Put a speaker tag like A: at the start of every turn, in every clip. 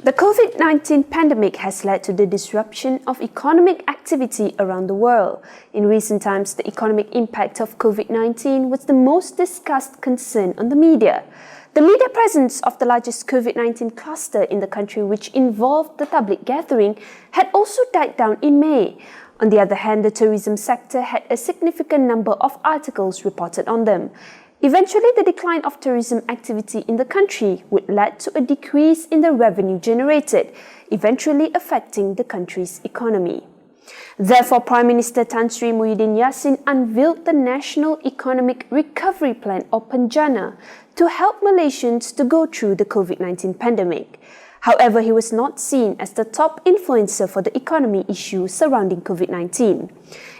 A: The COVID-19 pandemic has led to the disruption of economic activity around the world. In recent times, the economic impact of COVID-19 was the most discussed concern on the media. The media presence of the largest COVID-19 cluster in the country, which involved the public gathering, had also died down in May. On the other hand, the tourism sector had a significant number of articles reported on them. Eventually, the decline of tourism activity in the country would lead to a decrease in the revenue generated, eventually affecting the country's economy. Therefore, Prime Minister Tan Sri Muhyiddin Yassin unveiled the National Economic Recovery Plan, or Penjana, to help Malaysians to go through the COVID-19 pandemic. However, he was not seen as the top influencer for the economy issues surrounding COVID-19.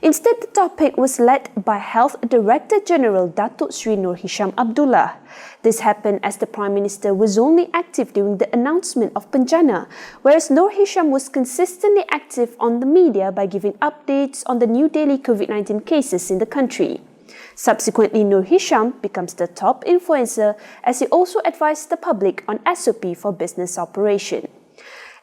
A: Instead, the topic was led by Health Director General Datuk Sri Nur Hisham Abdullah. This happened as the Prime Minister was only active during the announcement of Penjana, whereas Nur Hisham was consistently active on the media by giving updates on the new daily COVID-19 cases in the country. Subsequently, Nur Hisham becomes the top influencer as he also advised the public on SOP for business operation.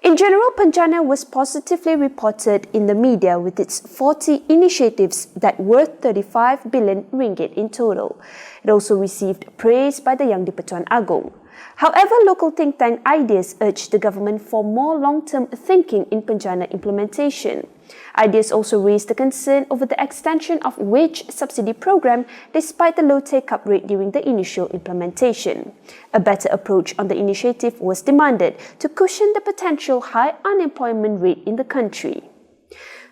A: In general, Penjana was positively reported in the media with its 40 initiatives that worth 35 billion ringgit in total. It also received praise by the Yang di-Pertuan Agong. However, local think tank Ideas urged the government for more long-term thinking in Penjana implementation. Ideas also raised the concern over the extension of wage subsidy program despite the low take-up rate during the initial implementation. A better approach on the initiative was demanded to cushion the potential high unemployment rate in the country.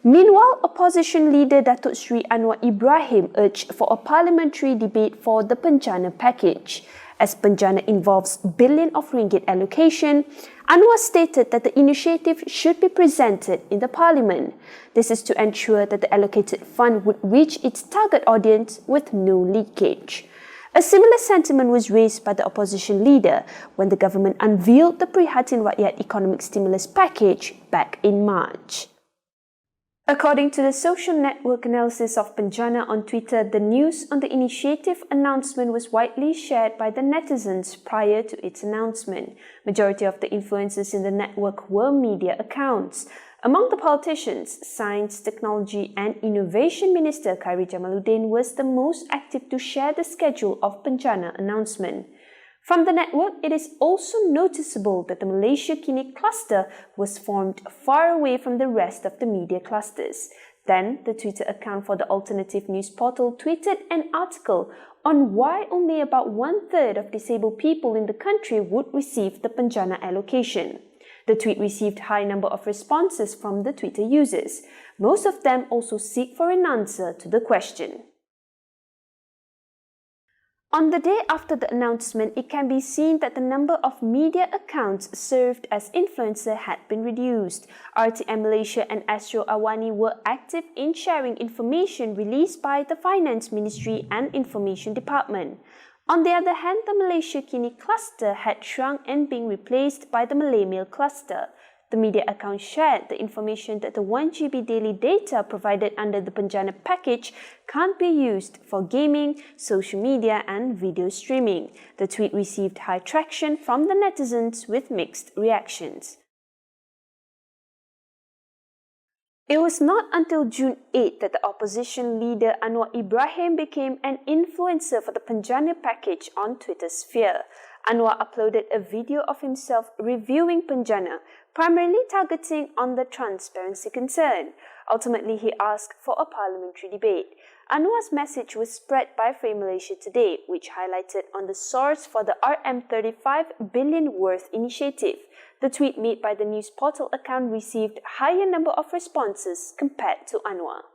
A: Meanwhile, opposition leader Datuk Sri Anwar Ibrahim urged for a parliamentary debate for the Penjana package. As Penjana involves billion of ringgit allocation, Anwar stated that the initiative should be presented in the parliament. This is to ensure that the allocated fund would reach its target audience with no leakage. A similar sentiment was raised by the opposition leader when the government unveiled the Prihatin Rakyat economic stimulus package back in March. According to the social network analysis of Penjana on Twitter, the news on the initiative announcement was widely shared by the netizens prior to its announcement. Majority of the influencers in the network were media accounts. Among the politicians, Science, Technology and Innovation Minister Khairi Jamaluddin was the most active to share the schedule of Penjana announcement. From the network, it is also noticeable that the Malaysia Kini cluster was formed far away from the rest of the media clusters. Then, the Twitter account for the alternative news portal tweeted an article on why only about 1/3 of disabled people in the country would receive the Penjana allocation. The tweet received high number of responses from the Twitter users. Most of them also seek for an answer to the question. On the day after the announcement, it can be seen that the number of media accounts served as influencer had been reduced. RTM Malaysia and Astro Awani were active in sharing information released by the Finance Ministry and Information Department. On the other hand, the Malaysia Kini cluster had shrunk and being replaced by the Malay Mail cluster. The media account shared the information that the 1 GB daily data provided under the Penjana package can't be used for gaming, social media and video streaming. The tweet received high traction from the netizens with mixed reactions. It was not until June 8 that the opposition leader Anwar Ibrahim became an influencer for the Penjana package on Twitter sphere. Anwar uploaded a video of himself reviewing Penjana, primarily targeting on the transparency concern. Ultimately, he asked for a parliamentary debate. Anwar's message was spread by Frame Malaysia Today, which highlighted on the source for the RM35 billion worth initiative. The tweet made by the news portal account received higher number of responses compared to Anwar.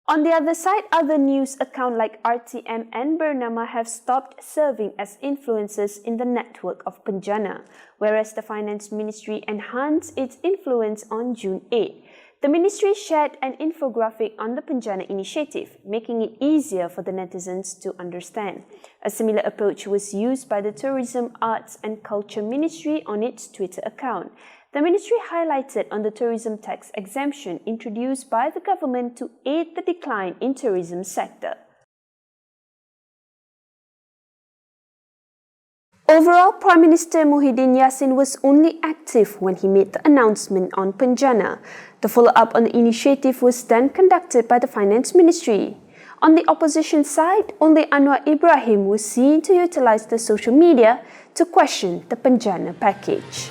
A: On the other side, other news accounts like RTM and Bernama have stopped serving as influencers in the network of Penjana, whereas the Finance Ministry enhanced its influence on June 8. The ministry shared an infographic on the Penjana initiative, making it easier for the netizens to understand. A similar approach was used by the Tourism, Arts and Culture Ministry on its Twitter account. The ministry highlighted on the tourism tax exemption introduced by the government to aid the decline in tourism sector. Overall, Prime Minister Muhyiddin Yassin was only active when he made the announcement on Penjana. The follow-up on the initiative was then conducted by the Finance Ministry. On the opposition side, only Anwar Ibrahim was seen to utilize the social media to question the Penjana package.